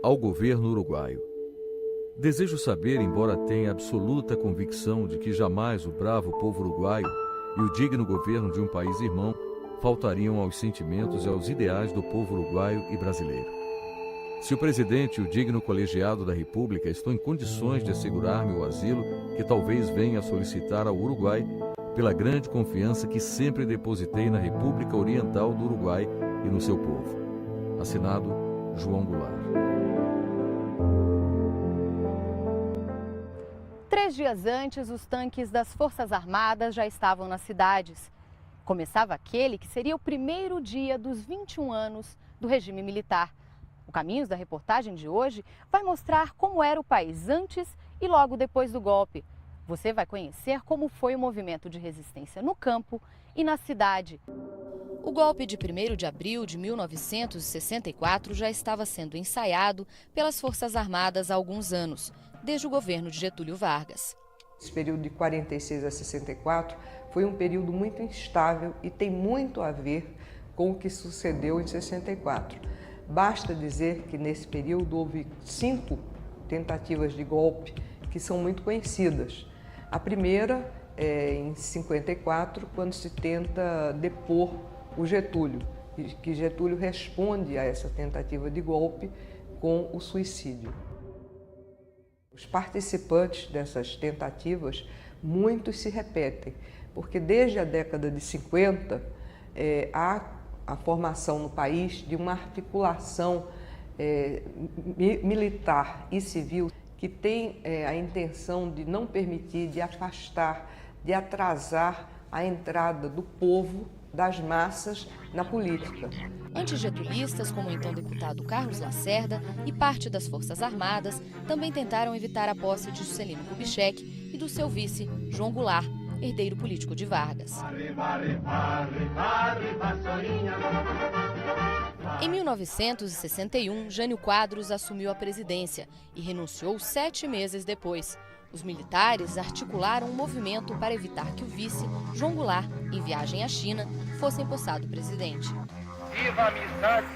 ao governo uruguaio. Desejo saber, embora tenha absoluta convicção de que jamais o bravo povo uruguaio e o digno governo de um país irmão faltariam aos sentimentos e aos ideais do povo uruguaio e brasileiro. Se o presidente e o digno colegiado da República estão em condições de assegurar-me o asilo que talvez venha a solicitar ao Uruguai, pela grande confiança que sempre depositei na República Oriental do Uruguai e no seu povo. Assinado, João Goulart. 3 dias antes, os tanques das Forças Armadas já estavam nas cidades. Começava aquele que seria o primeiro dia dos 21 anos do regime militar. O Caminhos da reportagem de hoje vai mostrar como era o país antes e logo depois do golpe. Você vai conhecer como foi o movimento de resistência no campo e na cidade. O golpe de 1º de abril de 1964 já estava sendo ensaiado pelas Forças Armadas há alguns anos, desde o governo de Getúlio Vargas. Esse período de 46 a 64 foi um período muito instável e tem muito a ver com o que sucedeu em 64. Basta dizer que nesse período houve 5 tentativas de golpe que são muito conhecidas. A primeira é em 54, quando se tenta depor o Getúlio, que Getúlio responde a essa tentativa de golpe com o suicídio. Os participantes dessas tentativas, muitos se repetem, porque desde a década de 50 há a formação no país de uma articulação militar e civil que tem a intenção de não permitir, de afastar, de atrasar a entrada do povo, das massas, na política. Antigetulistas, como o então deputado Carlos Lacerda e parte das Forças Armadas, também tentaram evitar a posse de Juscelino Kubitschek e do seu vice, João Goulart, herdeiro político de Vargas. Em 1961, Jânio Quadros assumiu a presidência e renunciou 7 meses depois. Os militares articularam um movimento para evitar que o vice, João Goulart, em viagem à China, fosse empossado presidente. Viva a amizade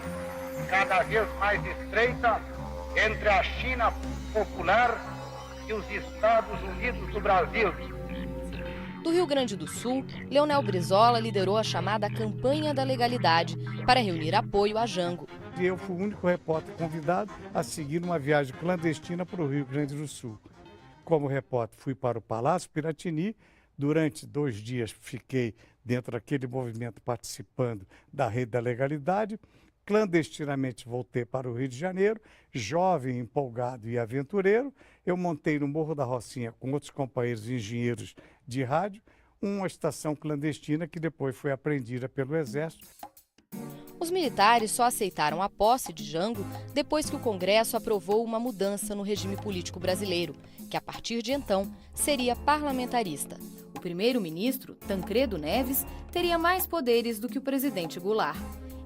cada vez mais estreita entre a China popular e os Estados Unidos do Brasil. Do Rio Grande do Sul, Leonel Brizola liderou a chamada Campanha da Legalidade para reunir apoio a Jango. Eu fui o único repórter convidado a seguir uma viagem clandestina para o Rio Grande do Sul. Como repórter, fui para o Palácio Piratini. Durante 2 dias fiquei dentro daquele movimento participando da Rede da Legalidade. Clandestinamente voltei para o Rio de Janeiro, jovem, empolgado e aventureiro. Eu montei no Morro da Rocinha com outros companheiros engenheiros de rádio, uma estação clandestina que depois foi apreendida pelo Exército. Os militares só aceitaram a posse de Jango depois que o Congresso aprovou uma mudança no regime político brasileiro, que a partir de então seria parlamentarista. O primeiro-ministro, Tancredo Neves, teria mais poderes do que o presidente Goulart.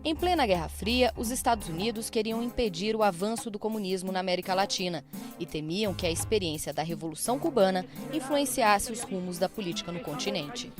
Em plena Guerra Fria, os Estados Unidos queriam impedir o avanço do comunismo na América Latina e temiam que a experiência da Revolução Cubana influenciasse os rumos da política no continente.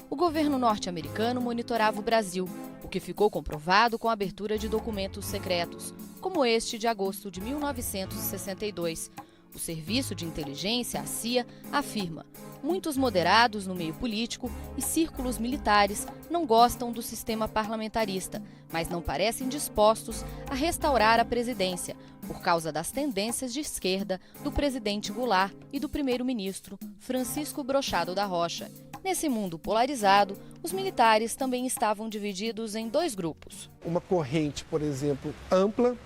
O governo norte-americano monitorava o Brasil, o que ficou comprovado com a abertura de documentos secretos, como este de agosto de 1962. O Serviço de Inteligência, a CIA, afirma: muitos moderados no meio político e círculos militares não gostam do sistema parlamentarista, mas não parecem dispostos a restaurar a presidência, por causa das tendências de esquerda do presidente Goulart e do primeiro-ministro Francisco Brochado da Rocha. Nesse mundo polarizado, os militares também estavam divididos em 2 grupos. Uma corrente, por exemplo, ampla,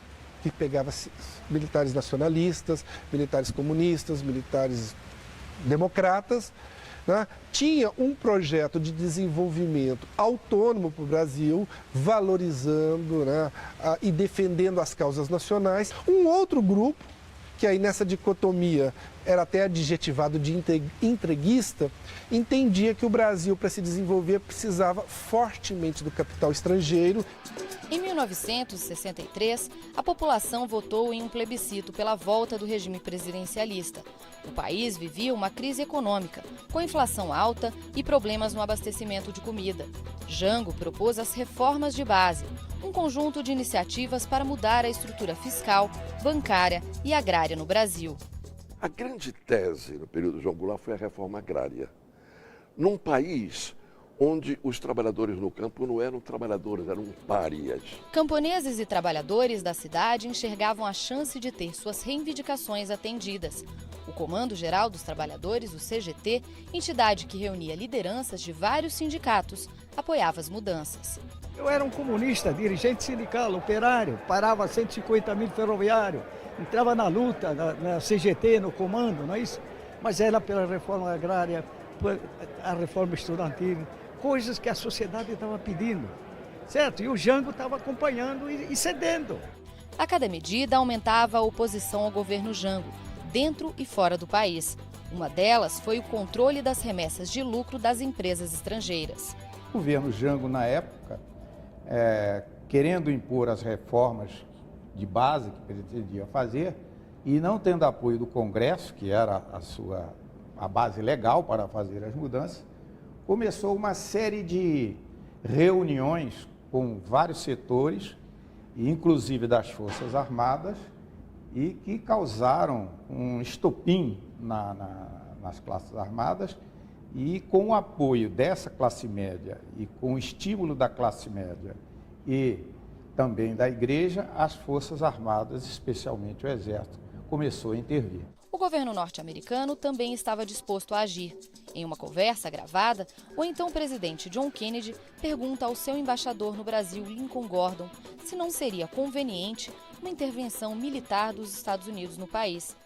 que pegava militares nacionalistas, militares comunistas, militares democratas, né? Tinha um projeto de desenvolvimento autônomo para o Brasil, valorizando, né, e defendendo as causas nacionais. Um outro grupo, que aí nessa dicotomia era até adjetivado de entreguista, entendia que o Brasil, para se desenvolver, precisava fortemente do capital estrangeiro. Em 1963, a população votou em um plebiscito pela volta do regime presidencialista. O país vivia uma crise econômica, com inflação alta e problemas no abastecimento de comida. Jango propôs as reformas de base, um conjunto de iniciativas para mudar a estrutura fiscal, bancária e agrária no Brasil. A grande tese no período João Goulart foi a reforma agrária. Num país onde os trabalhadores no campo não eram trabalhadores, eram párias. Camponeses e trabalhadores da cidade enxergavam a chance de ter suas reivindicações atendidas. O Comando Geral dos Trabalhadores, o CGT, entidade que reunia lideranças de vários sindicatos, apoiava as mudanças. Eu era um comunista, dirigente sindical, operário, parava 150 mil ferroviário, entrava na luta, na CGT, no comando, não é isso? Mas era pela reforma agrária, a reforma estudantil, coisas que a sociedade estava pedindo, certo? E o Jango estava acompanhando e cedendo. A cada medida aumentava a oposição ao governo Jango, dentro e fora do país. Uma delas foi o controle das remessas de lucro das empresas estrangeiras. O governo Jango, na época, querendo impor as reformas de base que pretendia fazer e não tendo apoio do Congresso, que era a base legal para fazer as mudanças, começou uma série de reuniões com vários setores, inclusive das Forças Armadas, e que causaram um estopim nas classes armadas, e com o apoio dessa classe média e com o estímulo da classe média e também da Igreja, as Forças Armadas, especialmente o Exército, começou a intervir. O governo norte-americano também estava disposto a agir. Em uma conversa gravada, o então presidente John Kennedy pergunta ao seu embaixador no Brasil, Lincoln Gordon, se não seria conveniente uma intervenção militar dos Estados Unidos no país.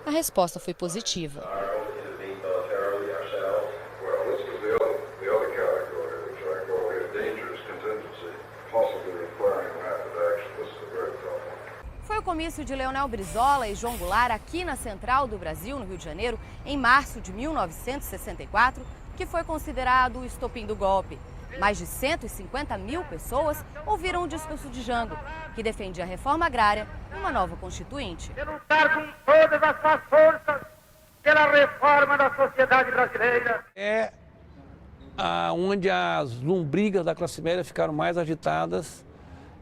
A resposta foi positiva. Foi o comício de Leonel Brizola e João Goulart aqui na Central do Brasil, no Rio de Janeiro, em março de 1964, que foi considerado o estopim do golpe. Mais de 150 mil pessoas ouviram o discurso de Jango, que defendia a reforma agrária e uma nova constituinte. De lutar com todas as suas forças pela reforma da sociedade brasileira. É onde as lombrigas da classe média ficaram mais agitadas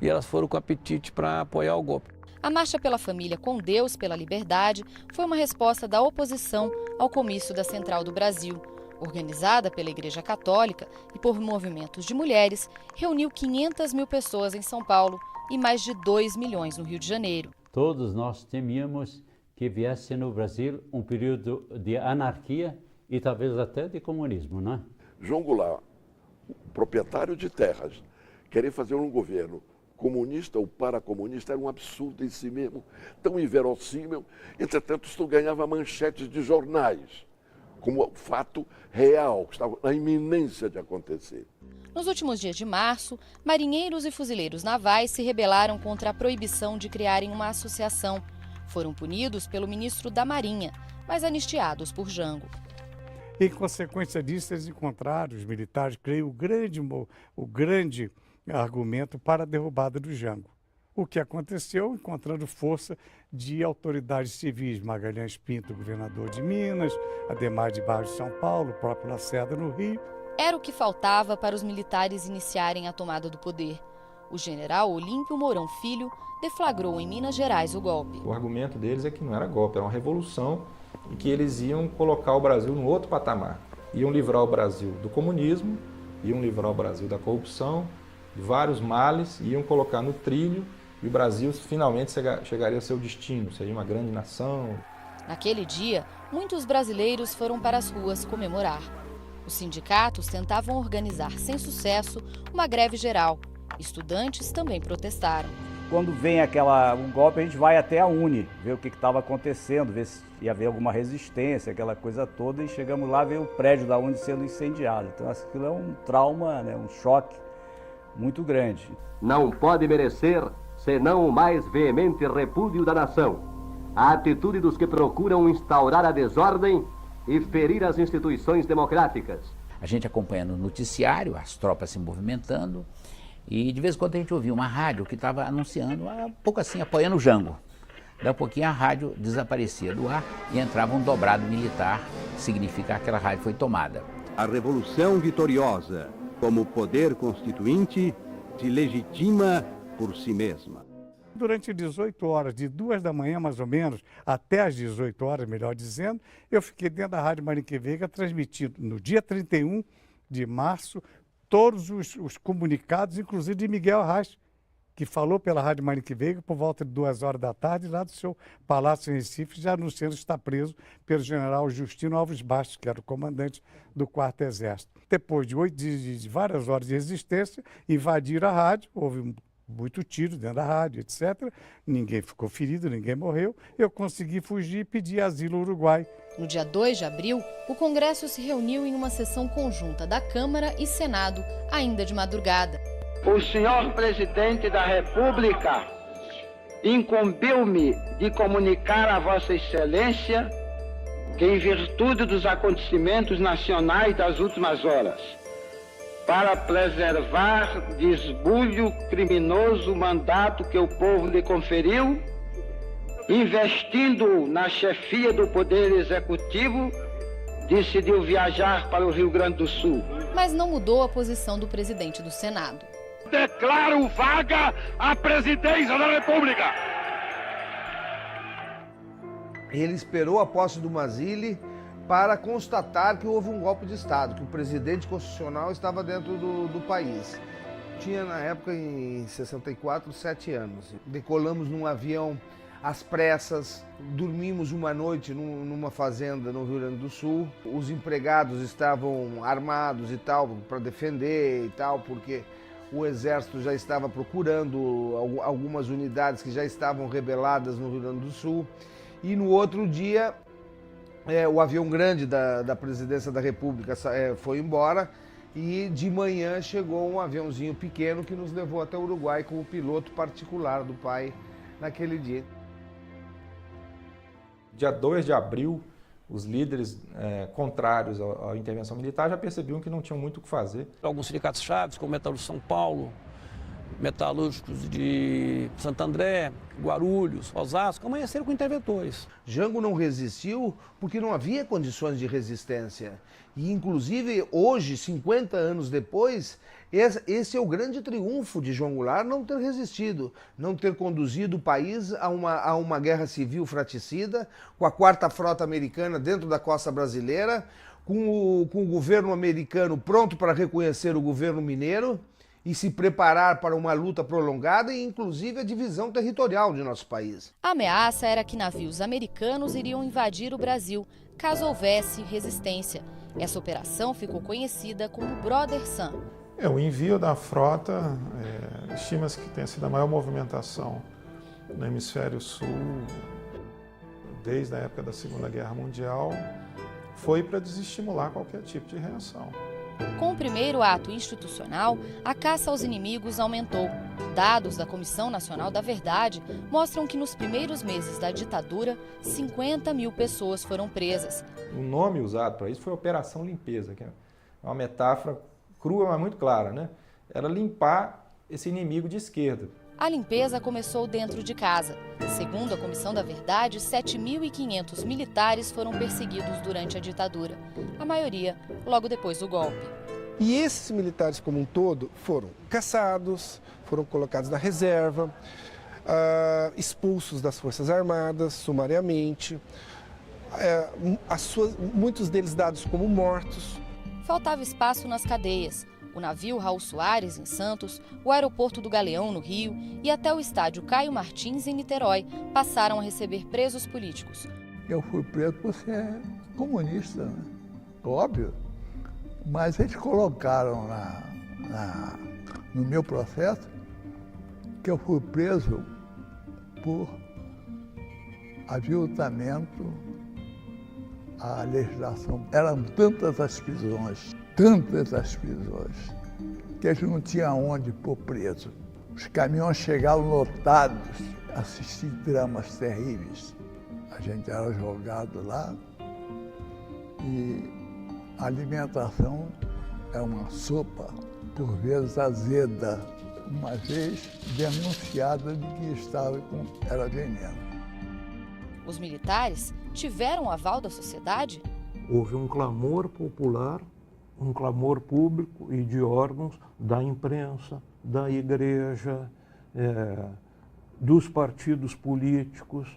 e elas foram com apetite para apoiar o golpe. A Marcha pela Família com Deus pela Liberdade foi uma resposta da oposição ao comício da Central do Brasil. Organizada pela Igreja Católica e por movimentos de mulheres, reuniu 500 mil pessoas em São Paulo e mais de 2 milhões no Rio de Janeiro. Todos nós temíamos que viesse no Brasil um período de anarquia e talvez até de comunismo, não é? João Goulart, proprietário de terras, querer fazer um governo comunista ou paracomunista era um absurdo em si mesmo, tão inverossímil. Entretanto, isto ganhava manchetes de jornais, como fato real, que estava na iminência de acontecer. Nos últimos dias de março, marinheiros e fuzileiros navais se rebelaram contra a proibição de criarem uma associação. Foram punidos pelo ministro da Marinha, mas anistiados por Jango. Em consequência disso, eles encontraram, os militares, creio, o grande argumento para a derrubada do Jango. O que aconteceu, encontrando força de autoridades civis, Magalhães Pinto, governador de Minas, Ademar de Barros de São Paulo, o próprio Lacerda no Rio. Era o que faltava para os militares iniciarem a tomada do poder. O general Olímpio Mourão Filho deflagrou em Minas Gerais o golpe. O argumento deles é que não era golpe, era uma revolução e que eles iam colocar o Brasil num outro patamar. Iam livrar o Brasil do comunismo, iam livrar o Brasil da corrupção, de vários males, iam colocar no trilho e o Brasil finalmente chegaria ao seu destino, seria uma grande nação. Naquele dia, muitos brasileiros foram para as ruas comemorar. Os sindicatos tentavam organizar, sem sucesso, uma greve geral. Estudantes também protestaram. Quando vem um golpe, a gente vai até a UNE, ver o que estava acontecendo, ver se ia haver alguma resistência, aquela coisa toda, e chegamos lá, ver o prédio da UNE sendo incendiado. Então aquilo é um trauma, né, um choque muito grande. Não pode merecer senão o mais veemente repúdio da nação. A atitude dos que procuram instaurar a desordem e ferir as instituições democráticas. A gente acompanha no noticiário, as tropas se movimentando, e de vez em quando a gente ouvia uma rádio que estava anunciando, um pouco assim, apoiando o Jango. Daí a pouquinho a rádio desaparecia do ar e entrava um dobrado militar, significa que aquela rádio foi tomada. A Revolução Vitoriosa, como poder constituinte, se legitima por si mesma. Durante 18 horas, de 2 da manhã mais ou menos, até as 18 horas, melhor dizendo, eu fiquei dentro da Rádio Mariquê Veiga transmitindo no dia 31 de março todos os comunicados, inclusive de Miguel Arraes, que falou pela Rádio Mariquê Veiga por volta de 2 horas da tarde, lá do seu palácio em Recife, já anunciando estar preso pelo general Justino Alves Bastos, que era o comandante do 4º Exército. Depois de várias horas de resistência, invadiram a rádio, houve muito tiro dentro da rádio, etc. Ninguém ficou ferido, ninguém morreu. Eu consegui fugir e pedir asilo ao Uruguai. No dia 2 de abril, o Congresso se reuniu em uma sessão conjunta da Câmara e Senado, ainda de madrugada. O senhor presidente da República incumbiu-me de comunicar a Vossa Excelência que, em virtude dos acontecimentos nacionais das últimas horas, para preservar de esbulho criminoso o mandato que o povo lhe conferiu, investindo na chefia do Poder Executivo, decidiu viajar para o Rio Grande do Sul. Mas não mudou a posição do presidente do Senado. Declaro vaga a presidência da República. Ele esperou a posse do Mazili para constatar que houve um golpe de Estado, que o presidente constitucional estava dentro do país. Tinha, na época, em 64, 7 anos. Decolamos num avião às pressas, dormimos uma noite numa fazenda no Rio Grande do Sul. Os empregados estavam armados e tal, para defender e tal, porque o Exército já estava procurando algumas unidades que já estavam rebeladas no Rio Grande do Sul. E no outro dia, o avião grande da Presidência da República foi embora e de manhã chegou um aviãozinho pequeno que nos levou até o Uruguai com o piloto particular do pai naquele dia. Dia 2 de abril, os líderes contrários à intervenção militar já percebiam que não tinham muito o que fazer. Alguns sindicatos chaves, como o Metalúrgicos de São Paulo, Metalúrgicos de Santo André, Guarulhos, Osasco, amanheceram com interventores. Jango não resistiu porque não havia condições de resistência. E, inclusive, hoje, 50 anos depois, esse é o grande triunfo de João Goulart, não ter resistido, não ter conduzido o país a uma guerra civil fraticida, com a 4ª Frota Americana dentro da costa brasileira, com o governo americano pronto para reconhecer o governo mineiro e se preparar para uma luta prolongada e, inclusive, a divisão territorial de nosso país. A ameaça era que navios americanos iriam invadir o Brasil, caso houvesse resistência. Essa operação ficou conhecida como Brother Sun. O envio da frota, estima-se que tenha sido a maior movimentação no hemisfério sul desde a época da Segunda Guerra Mundial, foi para desestimular qualquer tipo de reação. Com o primeiro ato institucional, a caça aos inimigos aumentou. Dados da Comissão Nacional da Verdade mostram que nos primeiros meses da ditadura, 50 mil pessoas foram presas. O nome usado para isso foi Operação Limpeza, que é uma metáfora crua, mas muito clara, né? Era limpar esse inimigo de esquerda. A limpeza começou dentro de casa. Segundo a Comissão da Verdade, 7.500 militares foram perseguidos durante a ditadura. A maioria logo depois do golpe. E esses militares como um todo foram caçados, foram colocados na reserva, expulsos das Forças Armadas sumariamente, muitos deles dados como mortos. Faltava espaço nas cadeias. O navio Raul Soares, em Santos, o aeroporto do Galeão, no Rio, e até o estádio Caio Martins, em Niterói, passaram a receber presos políticos. Eu fui preso por ser comunista, né? Óbvio, mas eles colocaram no meu processo que eu fui preso por aviltamento à legislação. Eram tantas as prisões, que eles não tinham onde pôr preso. Os caminhões chegavam lotados, assistir dramas terríveis. A gente era jogado lá e a alimentação é uma sopa, por vezes azeda, uma vez denunciada de que era veneno. Os militares tiveram o aval da sociedade? Houve um clamor popular, um clamor público e de órgãos da imprensa, da igreja, dos partidos políticos,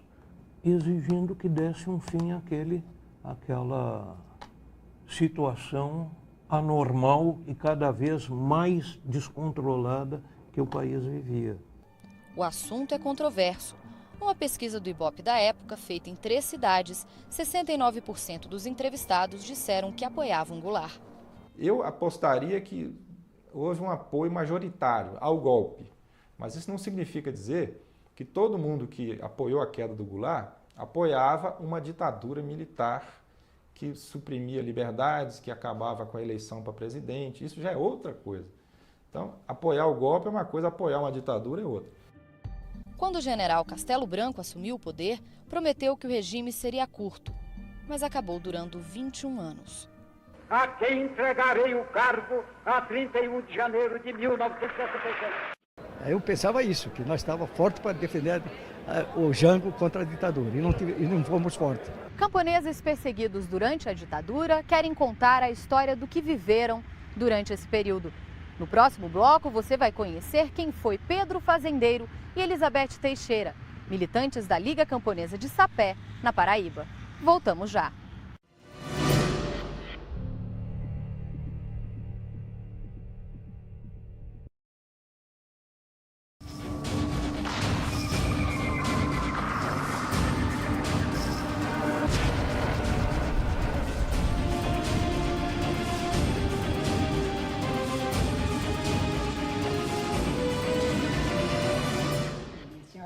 exigindo que desse um fim àquela situação anormal e cada vez mais descontrolada que o país vivia. O assunto é controverso. Numa pesquisa do Ibope da época, feita em 3 cidades, 69% dos entrevistados disseram que apoiavam Goulart. Eu apostaria que houve um apoio majoritário ao golpe, mas isso não significa dizer que todo mundo que apoiou a queda do Goulart apoiava uma ditadura militar que suprimia liberdades, que acabava com a eleição para presidente. Isso já é outra coisa. Então, apoiar o golpe é uma coisa, apoiar uma ditadura é outra. Quando o general Castelo Branco assumiu o poder, prometeu que o regime seria curto, mas acabou durando 21 anos. A quem entregarei o cargo a 31 de janeiro de 1967. Eu pensava isso, que nós estávamos fortes para defender o Jango contra a ditadura, e não fomos fortes. Camponeses perseguidos durante a ditadura querem contar a história do que viveram durante esse período. No próximo bloco, você vai conhecer quem foi Pedro Fazendeiro e Elizabeth Teixeira, militantes da Liga Camponesa de Sapé, na Paraíba. Voltamos já.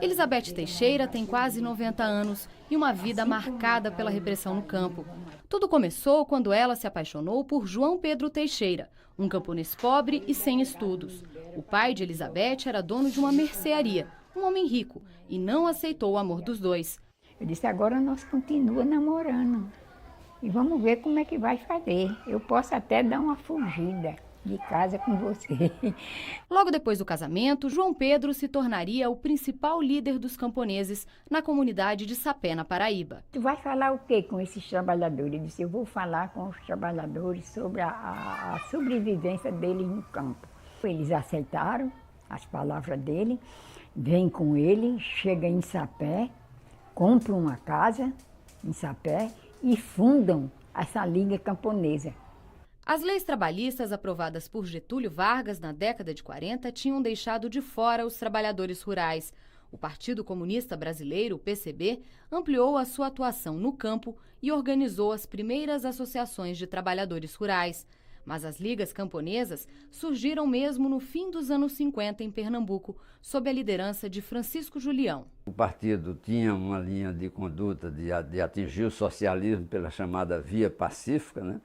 Elizabeth Teixeira tem quase 90 anos e uma vida marcada pela repressão no campo. Tudo começou quando ela se apaixonou por João Pedro Teixeira, um camponês pobre e sem estudos. O pai de Elizabeth era dono de uma mercearia, um homem rico, e não aceitou o amor dos dois. Eu disse, agora nós continuamos namorando e vamos ver como é que vai fazer. Eu posso até dar uma fugida de casa com você. Logo depois do casamento, João Pedro se tornaria o principal líder dos camponeses na comunidade de Sapé, na Paraíba. Tu vai falar o que com esses trabalhadores? Eu disse, eu vou falar com os trabalhadores sobre a sobrevivência deles no campo. Eles aceitaram as palavras dele, vêm com ele, chegam em Sapé, compram uma casa em Sapé e fundam essa Liga Camponesa. As leis trabalhistas aprovadas por Getúlio Vargas na década de 40 tinham deixado de fora os trabalhadores rurais. O Partido Comunista Brasileiro, o PCB, ampliou a sua atuação no campo e organizou as primeiras associações de trabalhadores rurais. Mas as ligas camponesas surgiram mesmo no fim dos anos 50 em Pernambuco, sob a liderança de Francisco Julião. O partido tinha uma linha de conduta de atingir o socialismo pela chamada via pacífica, né?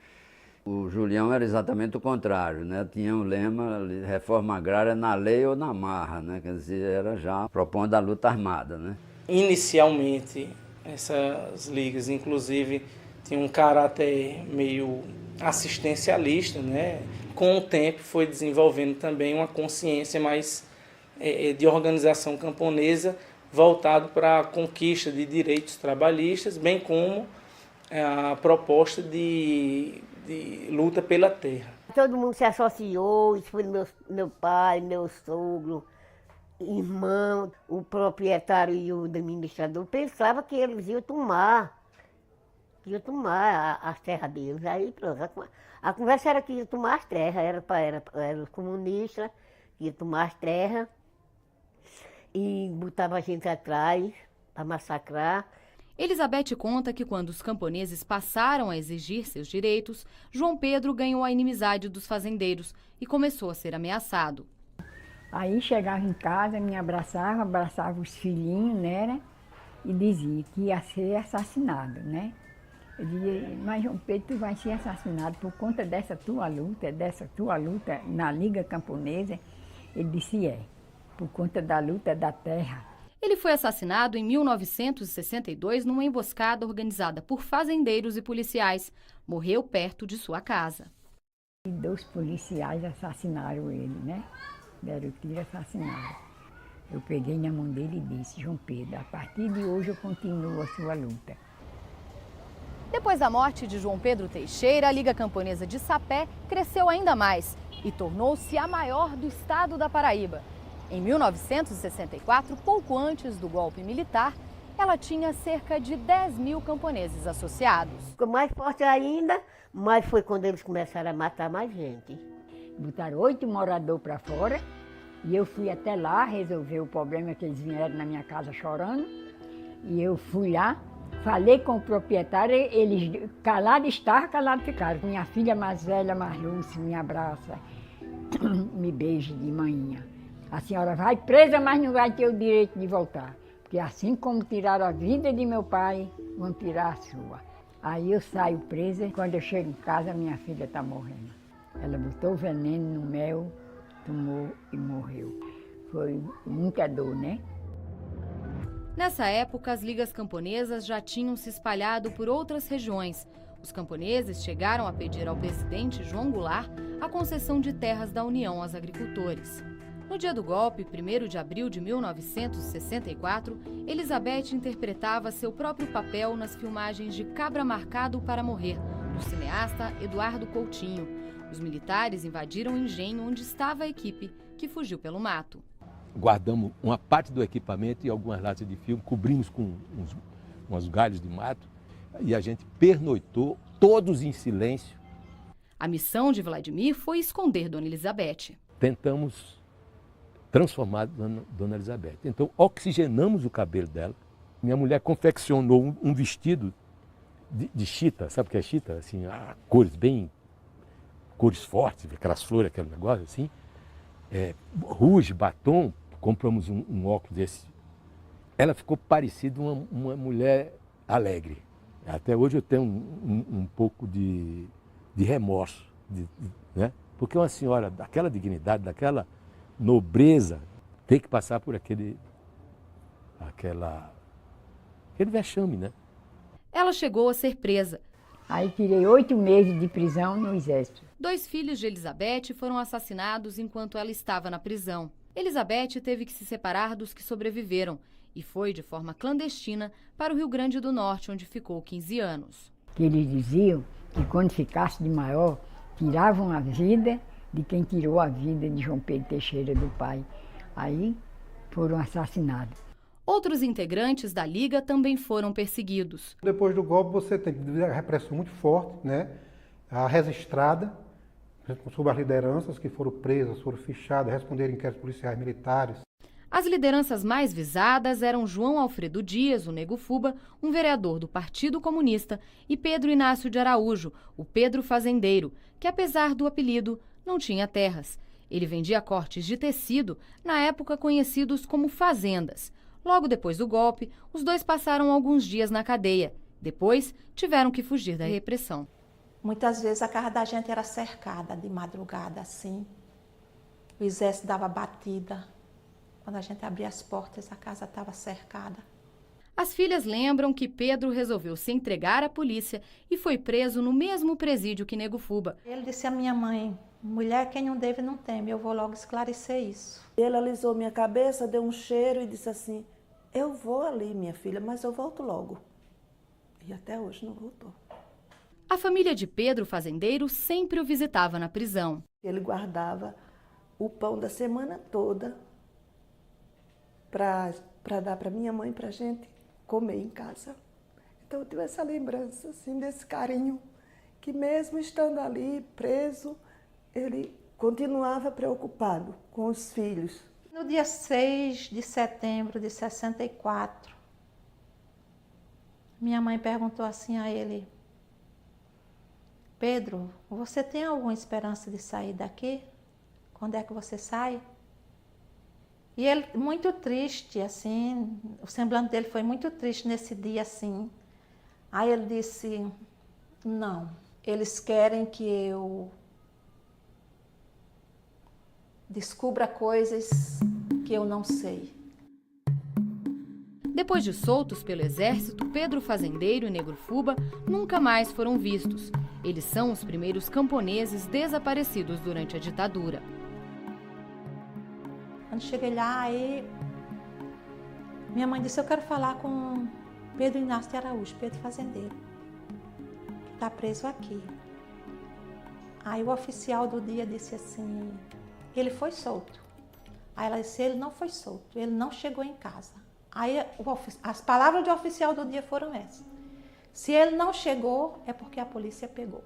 O Julião era exatamente o contrário, né? Tinha o lema reforma agrária na lei ou na marra, né? Quer dizer, era já propondo a luta armada, né? Inicialmente, essas ligas, inclusive, tinham um caráter meio assistencialista, né? Com o tempo foi desenvolvendo também uma consciência mais de organização camponesa voltado para a conquista de direitos trabalhistas, bem como a proposta de luta pela terra. Todo mundo se associou, isso foi meu pai, meu sogro, irmão, o proprietário e o administrador pensavam que eles iam tomar as terras deles. Aí pronto, a conversa era que ia tomar as terras, era os comunistas que iam tomar as terras e botava a gente atrás para massacrar. Elizabeth conta que quando os camponeses passaram a exigir seus direitos, João Pedro ganhou a inimizade dos fazendeiros e começou a ser ameaçado. Aí chegava em casa, me abraçava os filhinhos, né? E dizia que ia ser assassinado, né? Eu disse, mas João Pedro, tu vai ser assassinado por conta dessa tua luta na Liga Camponesa. Ele disse, por conta da luta da terra. Ele foi assassinado em 1962 numa emboscada organizada por fazendeiros e policiais. Morreu perto de sua casa. E 2 policiais assassinaram ele, né? Deram tiro e assassinaram. Eu peguei na mão dele e disse, João Pedro, a partir de hoje eu continuo a sua luta. Depois da morte de João Pedro Teixeira, a Liga Camponesa de Sapé cresceu ainda mais e tornou-se a maior do estado da Paraíba. Em 1964, pouco antes do golpe militar, ela tinha cerca de 10 mil camponeses associados. Ficou mais forte ainda, mas foi quando eles começaram a matar mais gente. Botaram 8 moradores para fora e eu fui até lá resolver o problema que eles vieram na minha casa chorando. E eu fui lá, falei com o proprietário, eles calados estavam, calados ficaram. Minha filha mais velha, Marluce, me abraça, me beija de manhã. A senhora vai presa, mas não vai ter o direito de voltar. Porque assim como tiraram a vida de meu pai, vão tirar a sua. Aí eu saio presa, quando eu chego em casa, minha filha está morrendo. Ela botou veneno no mel, tomou e morreu. Foi muita dor, né? Nessa época, as ligas camponesas já tinham se espalhado por outras regiões. Os camponeses chegaram a pedir ao presidente João Goulart a concessão de terras da União aos agricultores. No dia do golpe, 1º de abril de 1964, Elizabeth interpretava seu próprio papel nas filmagens de Cabra Marcado para Morrer, do cineasta Eduardo Coutinho. Os militares invadiram o engenho onde estava a equipe, que fugiu pelo mato. Guardamos uma parte do equipamento e algumas latas de filme, cobrimos com uns galhos de mato e a gente pernoitou, todos em silêncio. A missão de Vladimir foi esconder Dona Elizabeth. Tentamos transformar Dona Elizabeth. Então, oxigenamos o cabelo dela. Minha mulher confeccionou um vestido de chita, sabe o que é chita? Assim, cores fortes, aquelas flores, aquele negócio assim. Rouge, batom, compramos um óculos desse. Ela ficou parecida uma mulher alegre. Até hoje eu tenho um pouco de remorso, né? Porque uma senhora daquela dignidade, daquela nobreza, tem que passar por aquele vexame, né? Ela chegou a ser presa. Aí tirei 8 meses de prisão no exército. 2 filhos de Elizabeth foram assassinados enquanto ela estava na prisão. Elizabeth teve que se separar dos que sobreviveram e foi de forma clandestina para o Rio Grande do Norte, onde ficou 15 anos. Eles diziam que quando ficasse de maior, tiravam a vida de quem tirou a vida de João Pedro Teixeira, do pai. Aí foram assassinados. Outros integrantes da Liga também foram perseguidos. Depois do golpe você tem a repressão muito forte, né? A registrada, sob as lideranças que foram presas, foram fichadas, responderam inquéritos policiais militares. As lideranças mais visadas eram João Alfredo Dias, o Nego Fuba, um vereador do Partido Comunista, e Pedro Inácio de Araújo, o Pedro Fazendeiro, que apesar do apelido, não tinha terras. Ele vendia cortes de tecido, na época conhecidos como fazendas. Logo depois do golpe, os dois passaram alguns dias na cadeia. Depois, tiveram que fugir da repressão. Muitas vezes a casa da gente era cercada de madrugada, assim. O exército dava batida. Quando a gente abria as portas, a casa estava cercada. As filhas lembram que Pedro resolveu se entregar à polícia e foi preso no mesmo presídio que Nego Fuba. Ele disse à minha mãe, mulher, quem não deve não teme, eu vou logo esclarecer isso. Ele alisou minha cabeça, deu um cheiro e disse assim, eu vou ali, minha filha, mas eu volto logo. E até hoje não voltou. A família de Pedro Fazendeiro sempre o visitava na prisão. Ele guardava o pão da semana toda para dar para minha mãe, para a gente comer em casa. Então eu tive essa lembrança, assim, desse carinho, que mesmo estando ali preso, ele continuava preocupado com os filhos. No dia 6 de setembro de 64, minha mãe perguntou assim a ele, Pedro, você tem alguma esperança de sair daqui? Quando é que você sai? E ele, muito triste, assim, o semblante dele foi muito triste nesse dia, assim. Aí ele disse, não, eles querem que eu descubra coisas que eu não sei. Depois de soltos pelo exército, Pedro Fazendeiro e Negro Fuba nunca mais foram vistos. Eles são os primeiros camponeses desaparecidos durante a ditadura. Quando cheguei lá, aí minha mãe disse, eu quero falar com Pedro Inácio de Araújo, Pedro Fazendeiro, que está preso aqui. Aí o oficial do dia disse assim, ele foi solto. Aí ela disse, ele não foi solto, ele não chegou em casa. Aí as palavras do oficial do dia foram essas. Se ele não chegou, é porque a polícia pegou.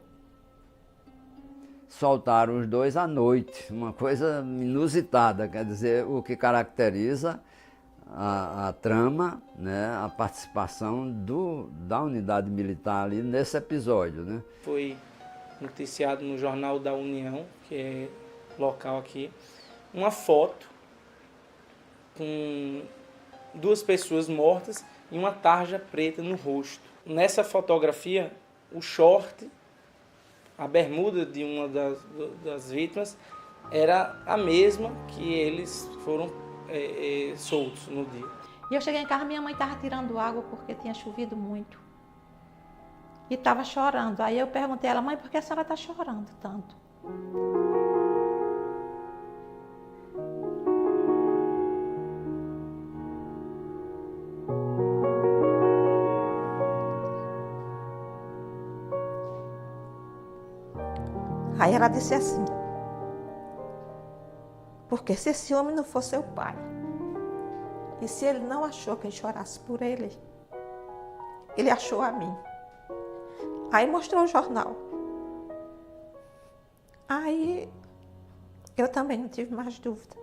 Soltaram os dois à noite, uma coisa inusitada, quer dizer, o que caracteriza a trama, né, a participação da unidade militar ali nesse episódio, né? Foi noticiado no Jornal da União, que é local aqui, uma foto com 2 pessoas mortas e uma tarja preta no rosto. Nessa fotografia, o short, a bermuda de uma das vítimas, era a mesma que eles foram soltos no dia. E eu cheguei em casa, minha mãe estava tirando água porque tinha chovido muito. E estava chorando. Aí eu perguntei a ela, mãe, por que a senhora está chorando tanto? Aí ela disse assim, porque se esse homem não fosse seu pai, e se ele não achou quem chorasse por ele, ele achou a mim. Aí mostrou o jornal. Aí eu também não tive mais dúvida.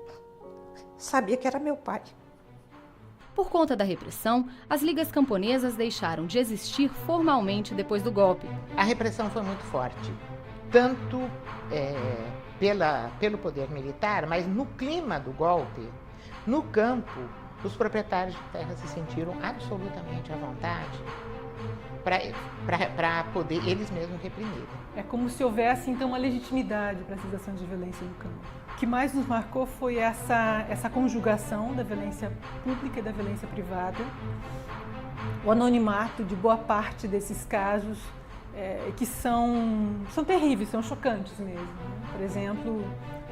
Sabia que era meu pai. Por conta da repressão, as ligas camponesas deixaram de existir formalmente depois do golpe. A repressão foi muito forte. Tanto pelo poder militar, mas no clima do golpe, no campo, os proprietários de terra se sentiram absolutamente à vontade para poder eles mesmos reprimirem. É como se houvesse, então, uma legitimidade para essas ações de violência no campo. O que mais nos marcou foi essa conjugação da violência pública e da violência privada, o anonimato de boa parte desses casos, que são terríveis, são chocantes mesmo. Por exemplo,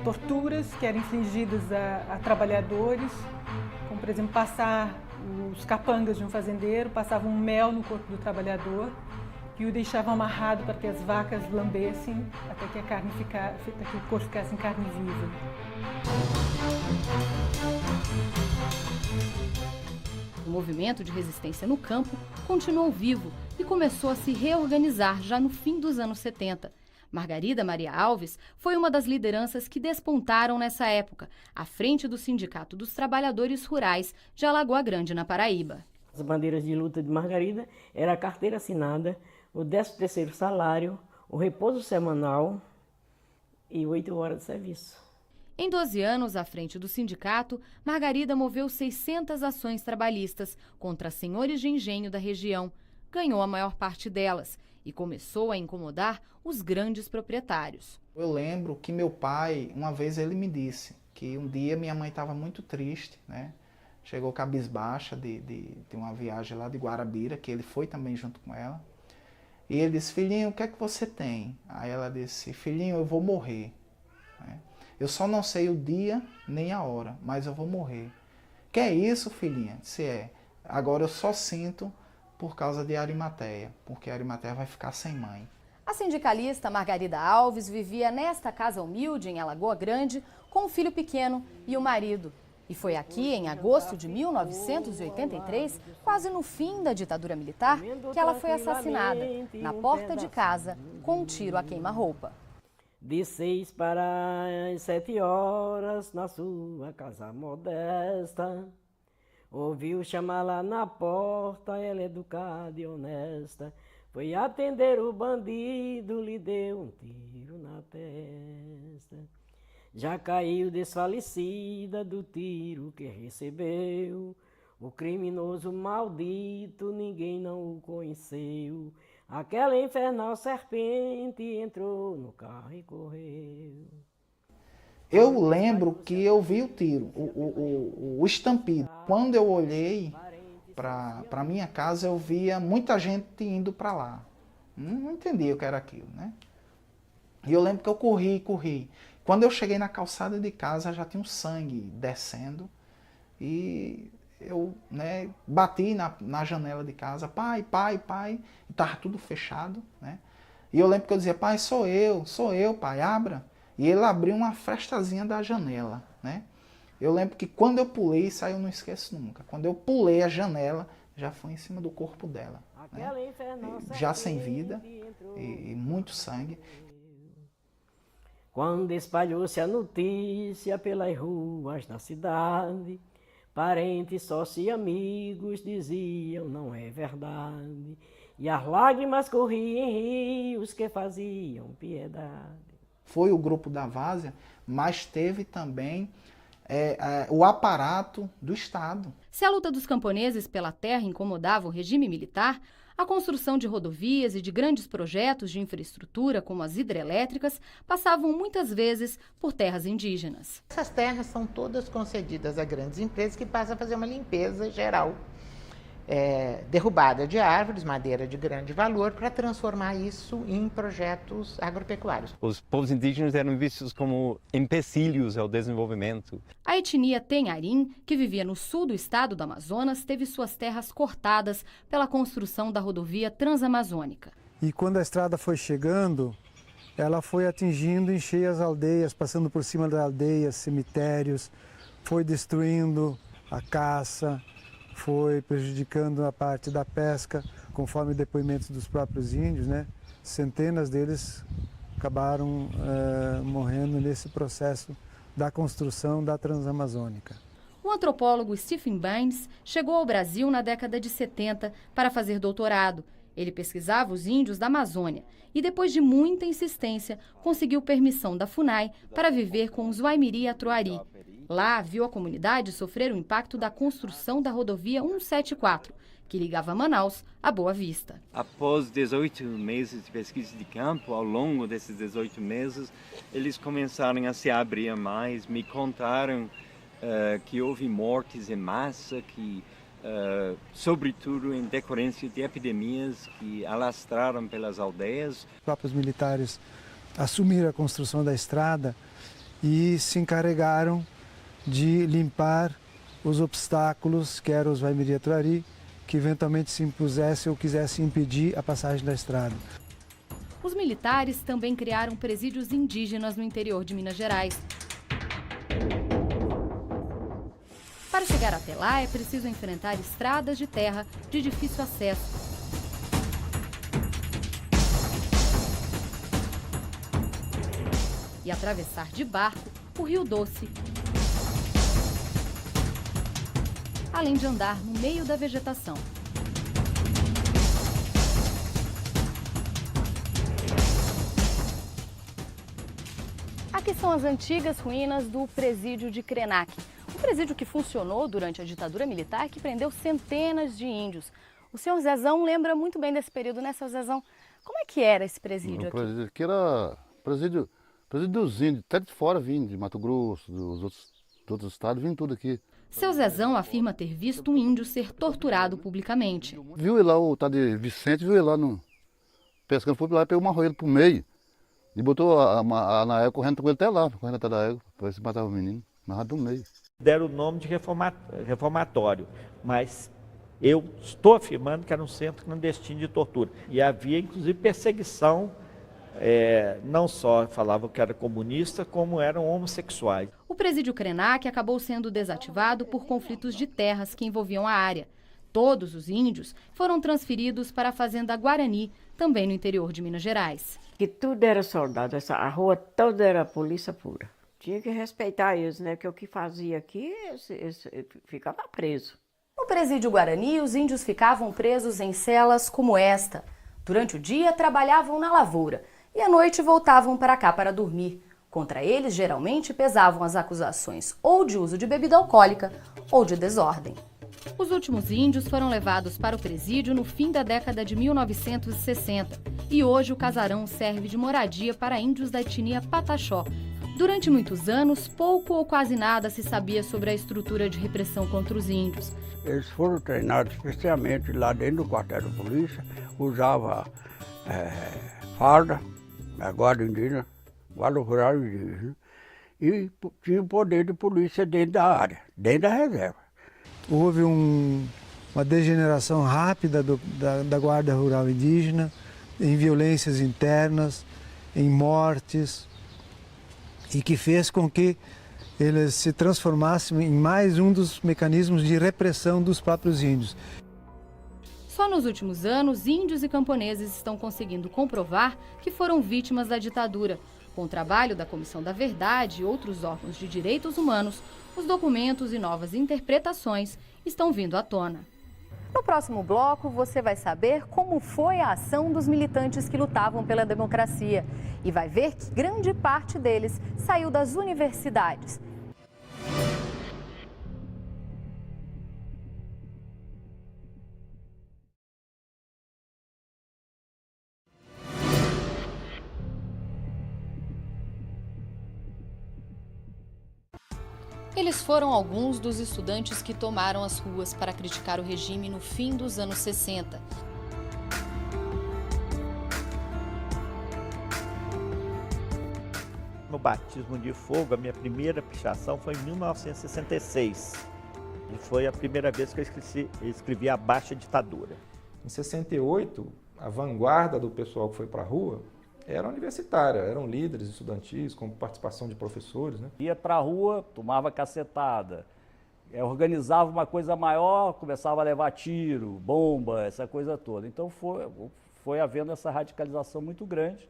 torturas que eram infligidas a trabalhadores, como, por exemplo, passar os capangas de um fazendeiro, passavam mel no corpo do trabalhador e o deixavam amarrado para que as vacas lambessem até que o corpo ficasse em carne viva. O movimento de resistência no campo continuou vivo e começou a se reorganizar já no fim dos anos 70. Margarida Maria Alves foi uma das lideranças que despontaram nessa época, à frente do Sindicato dos Trabalhadores Rurais de Alagoa Grande, na Paraíba. As bandeiras de luta de Margarida era a carteira assinada, o 13º salário, o repouso semanal e 8 horas de serviço. Em 12 anos à frente do sindicato, Margarida moveu 600 ações trabalhistas contra senhores de engenho da região. Ganhou a maior parte delas e começou a incomodar os grandes proprietários. Eu lembro que meu pai, uma vez ele me disse que um dia minha mãe estava muito triste, né? Chegou cabisbaixa de uma viagem lá de Guarabira, que ele foi também junto com ela. E ele disse, filhinho, o que é que você tem? Aí ela disse, filhinho, eu vou morrer. Eu só não sei o dia nem a hora, mas eu vou morrer. Que é isso, filhinha? Disse, agora eu só sinto por causa de Arimateia, porque Arimateia vai ficar sem mãe. A sindicalista Margarida Alves vivia nesta casa humilde em Alagoa Grande com um filho pequeno e o marido. E foi aqui, em agosto de 1983, quase no fim da ditadura militar, que ela foi assassinada, na porta de casa, com um tiro a queima-roupa. De 6 para as 7 horas, na sua casa modesta, ouviu chamar lá na porta, ela educada e honesta. Foi atender o bandido, lhe deu um tiro na testa. Já caiu desfalecida do tiro que recebeu. O criminoso maldito, ninguém não o conheceu. Aquela infernal serpente entrou no carro e correu. Eu lembro que eu vi o tiro, o estampido. Quando eu olhei para minha casa, eu via muita gente indo para lá. Não entendia o que era aquilo, né? E eu lembro que eu corri. Quando eu cheguei na calçada de casa, já tinha um sangue descendo. E eu, né, bati na janela de casa, pai, e estava tudo fechado, né? E eu lembro que eu dizia, pai, sou eu, pai, abra. E ele abriu uma frestazinha da janela, né? Eu lembro que quando eu pulei, isso aí eu não esqueço nunca, quando eu pulei a janela, já foi em cima do corpo dela, né? Já sem vida e muito sangue. Quando espalhou-se a notícia pelas ruas da cidade, parentes, sócios e amigos diziam, não é verdade. E as lágrimas corriam em rios que faziam piedade. Foi o grupo da Várzea, mas teve também o aparato do Estado. Se a luta dos camponeses pela terra incomodava o regime militar, a construção de rodovias e de grandes projetos de infraestrutura, como as hidrelétricas, passavam muitas vezes por terras indígenas. Essas terras são todas concedidas a grandes empresas que passam a fazer uma limpeza geral. Derrubada de árvores, madeira de grande valor, para transformar isso em projetos agropecuários. Os povos indígenas eram vistos como empecilhos ao desenvolvimento. A etnia Tenharim, que vivia no sul do estado do Amazonas, teve suas terras cortadas pela construção da rodovia transamazônica. E quando a estrada foi chegando, ela foi atingindo em cheio as aldeias, passando por cima das aldeias, cemitérios, foi destruindo a caça, foi prejudicando a parte da pesca, conforme depoimentos dos próprios índios, né? Centenas deles acabaram morrendo nesse processo da construção da Transamazônica. O antropólogo Stephen Baines chegou ao Brasil na década de 70 para fazer doutorado. Ele pesquisava os índios da Amazônia e, depois de muita insistência, conseguiu permissão da FUNAI para viver com os Waimiri Atuari. Lá, viu a comunidade sofrer o impacto da construção da rodovia 174, que ligava Manaus a Boa Vista. Após 18 meses de pesquisa de campo, ao longo desses 18 meses, eles começaram a se abrir mais, me contaram que houve mortes em massa, sobretudo em decorrência de epidemias que alastraram pelas aldeias. Os próprios militares assumiram a construção da estrada e se encarregaram de limpar os obstáculos, que eram os Waimiri Atuari, que eventualmente se impusessem ou quisessem impedir a passagem da estrada. Os militares também criaram presídios indígenas no interior de Minas Gerais. Para chegar até lá, é preciso enfrentar estradas de terra de difícil acesso. E atravessar de barco o Rio Doce, além de andar no meio da vegetação. Aqui são as antigas ruínas do presídio de Krenak, um presídio que funcionou durante a ditadura militar, que prendeu centenas de índios. O senhor Zezão lembra muito bem desse período, né, seu Zezão? Como é que era esse presídio aqui? O presídio aqui era presídio dos índios, até de fora vindo, de Mato Grosso, dos outros estados, vindo tudo aqui. Seu Zezão afirma ter visto um índio ser torturado publicamente. Viu ele lá, o tal de Vicente, viu ele lá pescando, foi lá e pegou uma roela pro meio. E botou na égua correndo com ele até lá, correndo até da égua, para ver se matava o menino, mas do meio. Deram o nome de reformatório, mas eu estou afirmando que era um centro clandestino de tortura. E havia, inclusive, perseguição, não só falavam que era comunista, como eram homossexuais. O presídio Krenak acabou sendo desativado por conflitos de terras que envolviam a área. Todos os índios foram transferidos para a fazenda Guarani, também no interior de Minas Gerais. Que tudo era soldado, a rua toda era polícia pura. Tinha que respeitar eles, né? Porque o que fazia aqui, eles ficava preso. No presídio Guarani, os índios ficavam presos em celas como esta. Durante o dia, trabalhavam na lavoura e à noite voltavam para cá para dormir. Contra eles, geralmente, pesavam as acusações ou de uso de bebida alcoólica ou de desordem. Os últimos índios foram levados para o presídio no fim da década de 1960 e hoje o casarão serve de moradia para índios da etnia Pataxó. Durante muitos anos, pouco ou quase nada se sabia sobre a estrutura de repressão contra os índios. Eles foram treinados especialmente lá dentro do quartel da polícia, usava farda, a guarda indígena, guarda rural indígena, e tinha poder de polícia dentro da área, dentro da reserva. Houve uma degeneração rápida da guarda rural indígena, em violências internas, em mortes, e que fez com que eles se transformassem em mais um dos mecanismos de repressão dos próprios índios. Só nos últimos anos, índios e camponeses estão conseguindo comprovar que foram vítimas da ditadura. Com o trabalho da Comissão da Verdade e outros órgãos de direitos humanos, os documentos e novas interpretações estão vindo à tona. No próximo bloco, você vai saber como foi a ação dos militantes que lutavam pela democracia e vai ver que grande parte deles saiu das universidades. Eles foram alguns dos estudantes que tomaram as ruas para criticar o regime no fim dos anos 60. No batismo de fogo, a minha primeira pichação foi em 1966. E foi a primeira vez que eu escrevi a Baixa Ditadura. Em 68, a vanguarda do pessoal que foi para a rua era universitária, eram líderes estudantis, com participação de professores, né? Ia para a rua, tomava cacetada, organizava uma coisa maior, começava a levar tiro, bomba, essa coisa toda. Então foi havendo essa radicalização muito grande.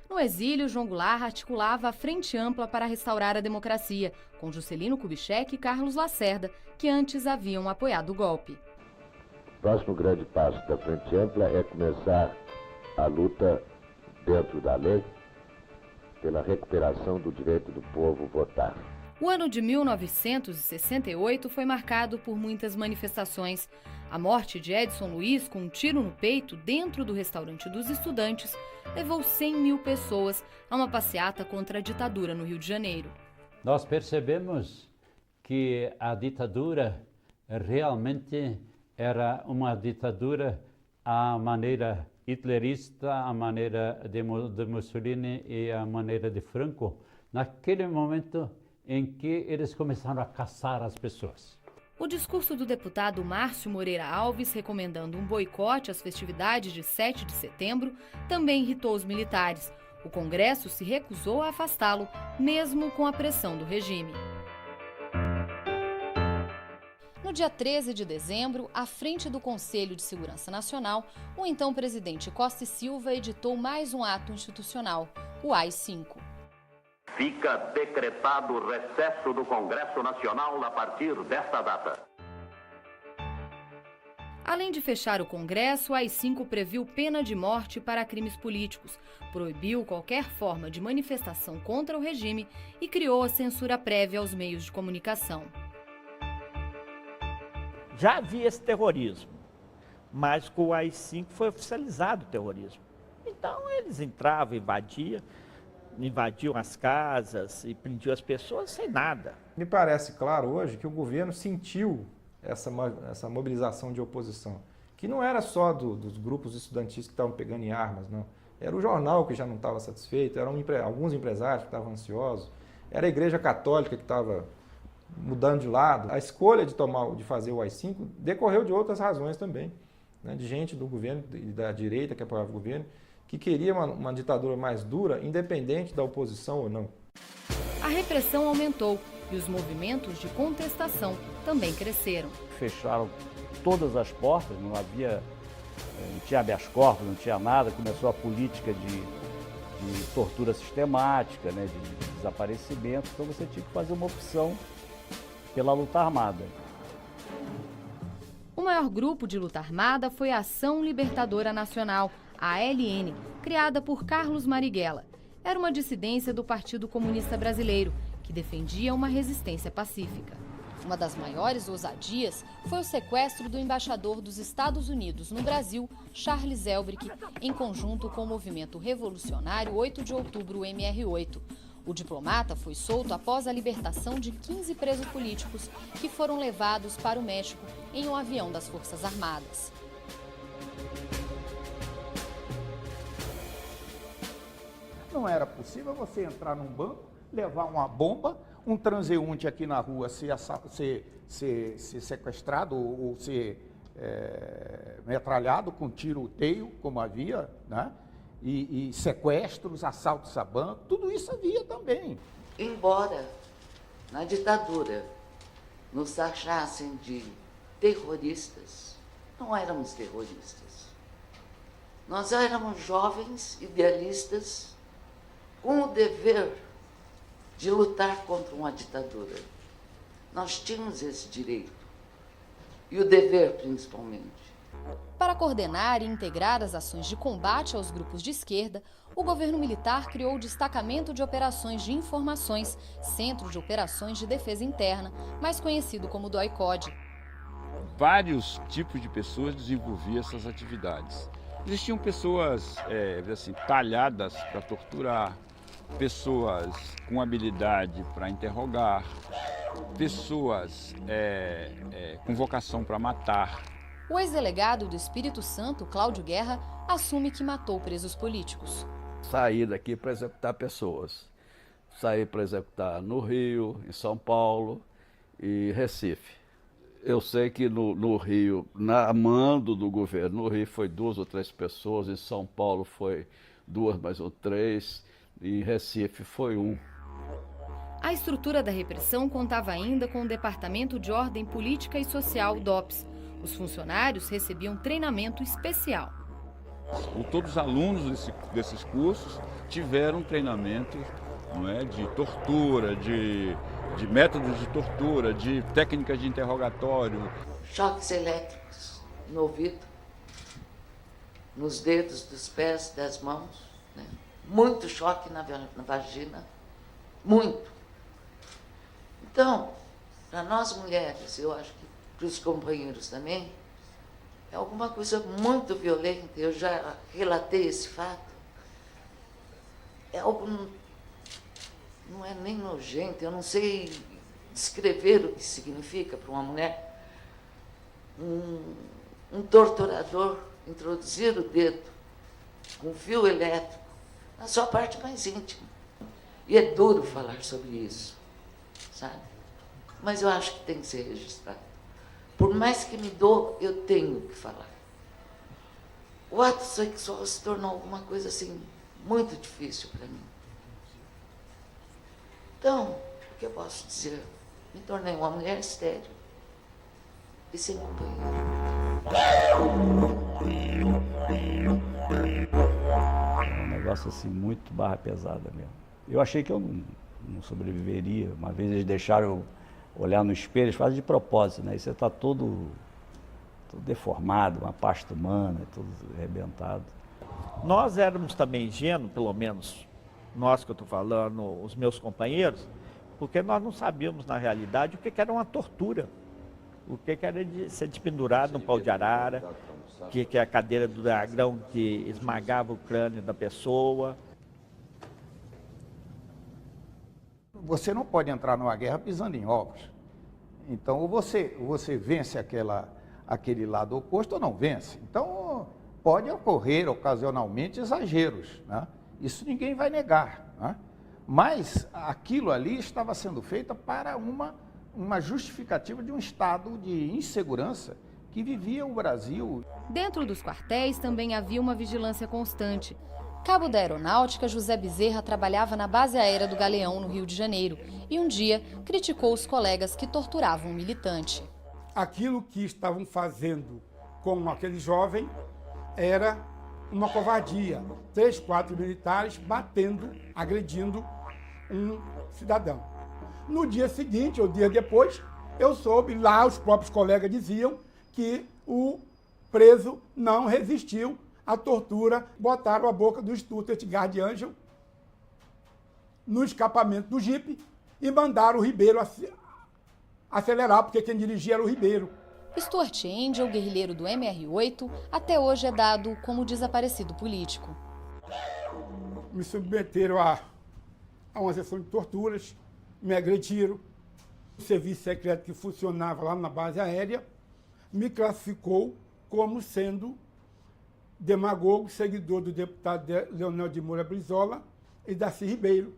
No exílio, João Goulart articulava a Frente Ampla para restaurar a democracia, com Juscelino Kubitschek e Carlos Lacerda, que antes haviam apoiado o golpe. O próximo grande passo da Frente Ampla é começar a luta dentro da lei, pela recuperação do direito do povo votar. O ano de 1968 foi marcado por muitas manifestações. A morte de Edson Luiz com um tiro no peito dentro do restaurante dos estudantes levou 100 mil pessoas a uma passeata contra a ditadura no Rio de Janeiro. Nós percebemos que a ditadura realmente era uma ditadura à maneira hitlerista, a maneira de Mussolini e a maneira de Franco, naquele momento em que eles começaram a caçar as pessoas. O discurso do deputado Márcio Moreira Alves, recomendando um boicote às festividades de 7 de setembro, também irritou os militares. O Congresso se recusou a afastá-lo, mesmo com a pressão do regime. No dia 13 de dezembro, à frente do Conselho de Segurança Nacional, o então presidente Costa e Silva editou mais um ato institucional, o AI-5. Fica decretado o recesso do Congresso Nacional a partir desta data. Além de fechar o Congresso, o AI-5 previu pena de morte para crimes políticos, proibiu qualquer forma de manifestação contra o regime e criou a censura prévia aos meios de comunicação. Já havia esse terrorismo, mas com o AI-5 foi oficializado o terrorismo. Então eles entravam, invadiam as casas e prendiam as pessoas sem nada. Me parece claro hoje que o governo sentiu essa mobilização de oposição, que não era só dos grupos estudantis que estavam pegando em armas, não. Era o jornal que já não estava satisfeito, eram alguns empresários que estavam ansiosos, era a Igreja Católica que estava mudando de lado. A escolha de fazer o AI-5 decorreu de outras razões também, né, de gente do governo e da direita que apoiava o governo, que queria uma ditadura mais dura, independente da oposição ou não. A repressão aumentou e os movimentos de contestação também cresceram. Fecharam todas as portas, não tinha habeas corpus, não tinha nada, começou a política de tortura sistemática, né, de desaparecimento, então você tinha que fazer uma opção pela luta armada. O maior grupo de luta armada foi a Ação Libertadora Nacional, a ALN, criada por Carlos Marighella. Era uma dissidência do Partido Comunista Brasileiro, que defendia uma resistência pacífica. Uma das maiores ousadias foi o sequestro do embaixador dos Estados Unidos no Brasil, Charles Elbrick, em conjunto com o movimento revolucionário 8 de outubro MR8. O diplomata foi solto após a libertação de 15 presos políticos que foram levados para o México em um avião das Forças Armadas. Não era possível você entrar num banco, levar uma bomba, um transeunte aqui na rua ser sequestrado ou ser metralhado com tiroteio, como havia, né? E sequestros, assaltos a banco, tudo isso havia também. Embora na ditadura nos achassem de terroristas, não éramos terroristas. Nós éramos jovens idealistas com o dever de lutar contra uma ditadura. Nós tínhamos esse direito e o dever, principalmente. Para coordenar e integrar as ações de combate aos grupos de esquerda, o governo militar criou o Destacamento de Operações de Informações, Centro de Operações de Defesa Interna, mais conhecido como DOI-CODE. Vários tipos de pessoas desenvolviam essas atividades. Existiam pessoas talhadas para torturar, pessoas com habilidade para interrogar, pessoas com vocação para matar. O ex-delegado do Espírito Santo, Cláudio Guerra, assume que matou presos políticos. Saí daqui para executar pessoas. Saí para executar no Rio, em São Paulo e Recife. Eu sei que no Rio, na mando do governo, no Rio foi 2 ou 3 pessoas, em São Paulo foi 2 mais ou 3, e em Recife foi 1. A estrutura da repressão contava ainda com o Departamento de Ordem Política e Social, DOPS. Os funcionários recebiam treinamento especial. Todos os alunos desses cursos tiveram treinamento, não é, de tortura, de métodos de tortura, de técnicas de interrogatório. Choques elétricos no ouvido, nos dedos dos pés, das mãos, né? Muito choque na vagina, muito. Então, para nós mulheres, eu acho que para os companheiros também, é alguma coisa muito violenta. Eu já relatei esse fato. É algo, não é nem nojento, eu não sei descrever o que significa para uma mulher. Um torturador introduzir o dedo com fio elétrico na sua parte mais íntima. E é duro falar sobre isso, sabe? Mas eu acho que tem que ser registrado. Por mais que me doa, eu tenho que falar. O ato sexual se tornou alguma coisa assim, muito difícil para mim. Então, o que eu posso dizer? Me tornei uma mulher estéril e sem companheiro. É um negócio assim, muito barra pesada mesmo. Eu achei que eu não sobreviveria. Uma vez eles deixaram eu olhar no espelho, eles fazem de propósito, né? E você está todo deformado, uma pasta humana, tudo arrebentado. Nós éramos também ingênuos, pelo menos nós que eu estou falando, os meus companheiros, porque nós não sabíamos na realidade o que era uma tortura, o que era de ser pendurado no pau de arara, o que é a cadeira do dragão que esmagava o crânio da pessoa. Você não pode entrar numa guerra pisando em ovos. Então, ou você vence aquele lado oposto ou não vence. Então, pode ocorrer ocasionalmente exageros, né? Isso ninguém vai negar, né? Mas aquilo ali estava sendo feito para uma justificativa de um estado de insegurança que vivia o Brasil. Dentro dos quartéis também havia uma vigilância constante. Cabo da Aeronáutica, José Bezerra trabalhava na base aérea do Galeão, no Rio de Janeiro, e um dia criticou os colegas que torturavam um militante. Aquilo que estavam fazendo com aquele jovem era uma covardia. 3, 4 militares batendo, agredindo um cidadão. No dia seguinte, ou dia depois, eu soube, lá os próprios colegas diziam que o preso não resistiu à tortura, botaram a boca do Stuttgart Guard Angel no escapamento do jipe e mandaram o Ribeiro acelerar, porque quem dirigia era o Ribeiro. Stuart Angel, guerrilheiro do MR8, até hoje é dado como desaparecido político. Me submeteram a uma sessão de torturas, me agrediram. O serviço secreto que funcionava lá na base aérea me classificou como sendo demagogo, seguidor do deputado Leonel de Moura Brizola e Darcy Ribeiro,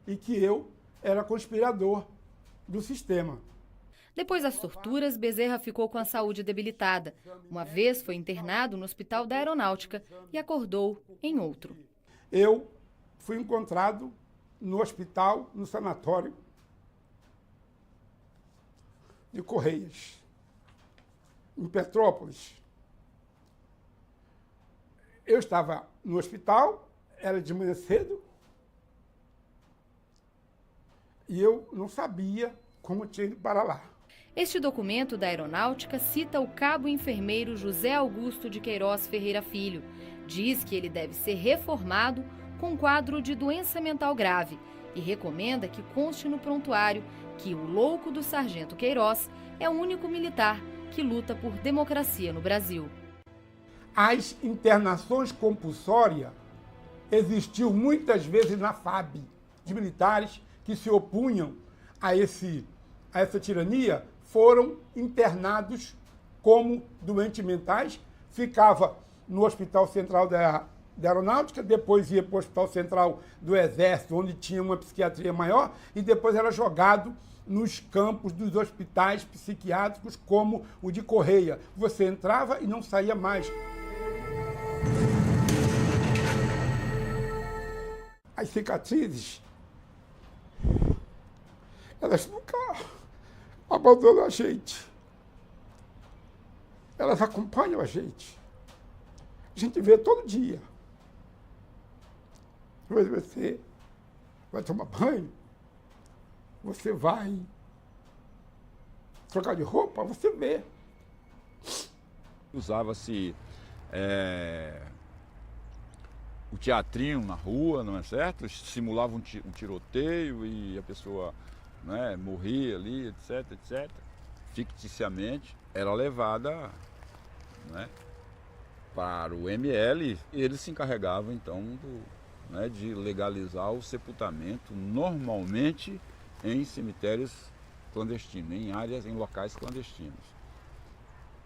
e que eu era conspirador do sistema. Depois das torturas, Bezerra ficou com a saúde debilitada. Uma vez foi internado no Hospital da Aeronáutica e acordou em outro. Eu fui encontrado no hospital, no sanatório de Correias, em Petrópolis. Eu estava no hospital, era de manhã cedo, e eu não sabia como tinha ido para lá. Este documento da Aeronáutica cita o cabo enfermeiro José Augusto de Queiroz Ferreira Filho. Diz que ele deve ser reformado com quadro de doença mental grave e recomenda que conste no prontuário que o louco do sargento Queiroz é o único militar que luta por democracia no Brasil. As internações compulsórias existiu muitas vezes na FAB, de militares que se opunham a essa tirania, foram internados como doentes mentais, ficava no Hospital Central da Aeronáutica, depois ia para o Hospital Central do Exército, onde tinha uma psiquiatria maior, e depois era jogado nos campos dos hospitais psiquiátricos, como o de Correia. Você entrava e não saía mais. As cicatrizes, elas nunca abandonam a gente. Elas acompanham a gente. A gente vê todo dia. Você vai tomar banho, você vai trocar de roupa, você vê. Usava-se o teatrinho na rua, não é certo? Simulava um tiroteio e a pessoa, né, morria ali, etc, etc. Ficticiamente, era levada, né, para o ML e eles se encarregavam então de legalizar o sepultamento normalmente em cemitérios clandestinos, em locais clandestinos.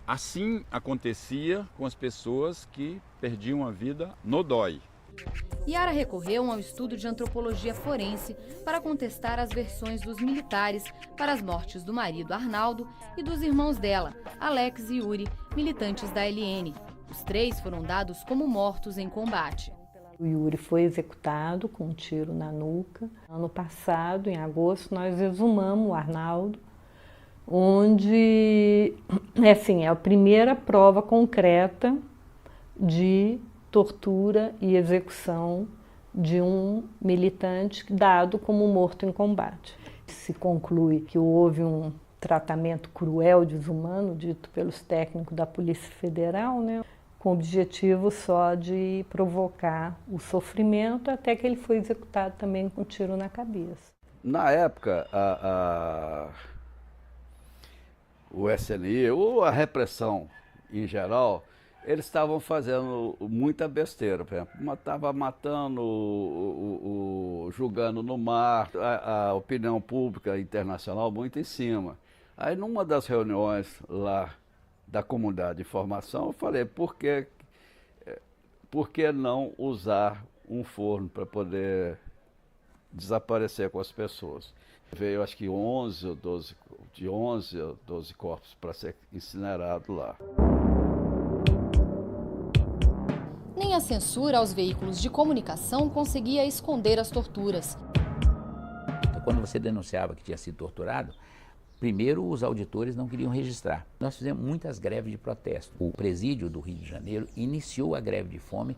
Assim acontecia com as pessoas que perdiam a vida no DOI. Yara recorreu ao estudo de antropologia forense para contestar as versões dos militares para as mortes do marido Arnaldo e dos irmãos dela, Alex e Yuri, militantes da LN. Os três foram dados como mortos em combate. O Yuri foi executado com um tiro na nuca. Ano passado, em agosto, nós exumamos o Arnaldo, onde é a primeira prova concreta de tortura e execução de um militante dado como morto em combate. Se conclui que houve um tratamento cruel, desumano, dito pelos técnicos da Polícia Federal, né, com o objetivo só de provocar o sofrimento, até que ele foi executado também com um tiro na cabeça. Na época, o SNI, ou a repressão em geral, eles estavam fazendo muita besteira. Por exemplo, estava matando, julgando no mar, a opinião pública internacional muito em cima. Aí, numa das reuniões lá da comunidade de informação, eu falei, por que não usar um forno para poder desaparecer com as pessoas? Veio, acho que 11 ou 12 corpos para ser incinerado lá. Nem a censura aos veículos de comunicação conseguia esconder as torturas. Quando você denunciava que tinha sido torturado, primeiro os auditores não queriam registrar. Nós fizemos muitas greves de protesto. O presídio do Rio de Janeiro iniciou a greve de fome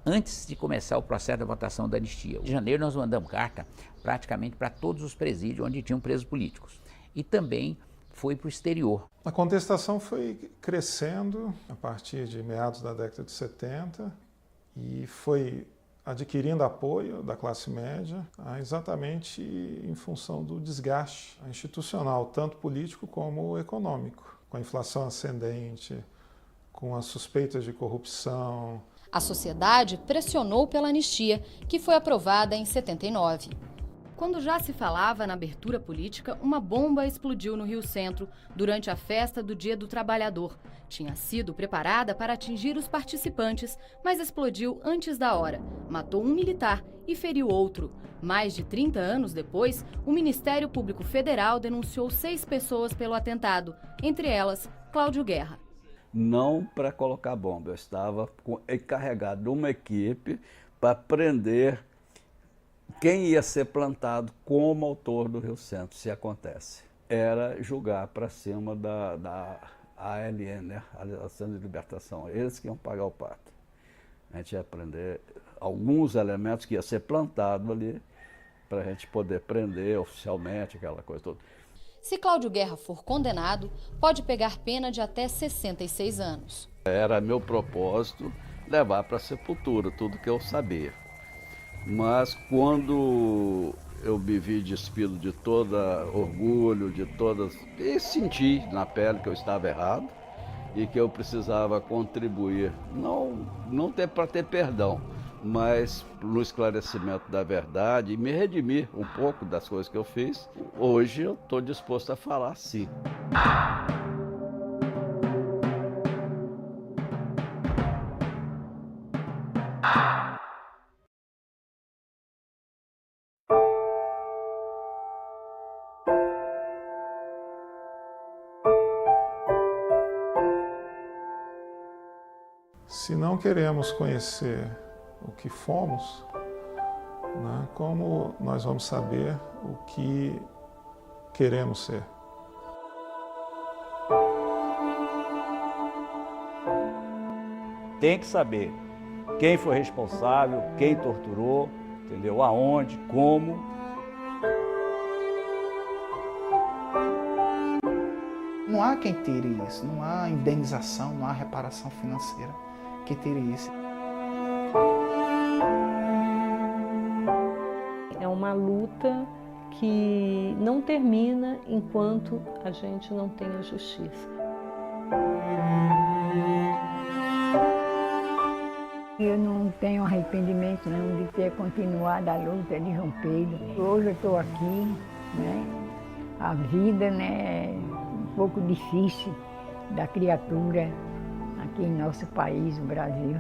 antes de começar o processo da votação da anistia. Em janeiro nós mandamos carta praticamente para todos os presídios onde tinham presos políticos. E também foi para o exterior. A contestação foi crescendo a partir de meados da década de 70 e foi adquirindo apoio da classe média, exatamente em função do desgaste institucional, tanto político como econômico, com a inflação ascendente, com as suspeitas de corrupção. A sociedade pressionou pela anistia, que foi aprovada em 79. Quando já se falava na abertura política, uma bomba explodiu no Rio Centro durante a festa do Dia do Trabalhador. Tinha sido preparada para atingir os participantes, mas explodiu antes da hora. Matou um militar e feriu outro. Mais de 30 anos depois, o Ministério Público Federal denunciou 6 pessoas pelo atentado, entre elas Cláudio Guerra. Não para colocar bomba, eu estava encarregado de uma equipe para prender quem ia ser plantado como autor do Rio Centro, se acontece. Era julgar para cima da ALN, né? Aliança de Libertação, eles que iam pagar o pato. A gente ia prender alguns elementos que ia ser plantado ali para a gente poder prender oficialmente, aquela coisa toda. Se Cláudio Guerra for condenado, pode pegar pena de até 66 anos. Era meu propósito levar para a sepultura tudo que eu sabia. Mas quando eu me vi despido de todo orgulho, e senti na pele que eu estava errado e que eu precisava contribuir, não para ter perdão, mas no esclarecimento da verdade e me redimir um pouco das coisas que eu fiz, hoje eu estou disposto a falar sim. Se não queremos conhecer o que fomos, né, como nós vamos saber o que queremos ser? Tem que saber quem foi responsável, quem torturou, entendeu? Aonde, como. Não há quem tire isso, não há indenização, não há reparação financeira que tire isso. É uma luta que não termina enquanto a gente não tem a justiça. Eu não tenho arrependimento não de ter continuado a luta de João Pedro. Hoje eu estou aqui, né? A vida, né, é um pouco difícil da criatura aqui em nosso país, o Brasil.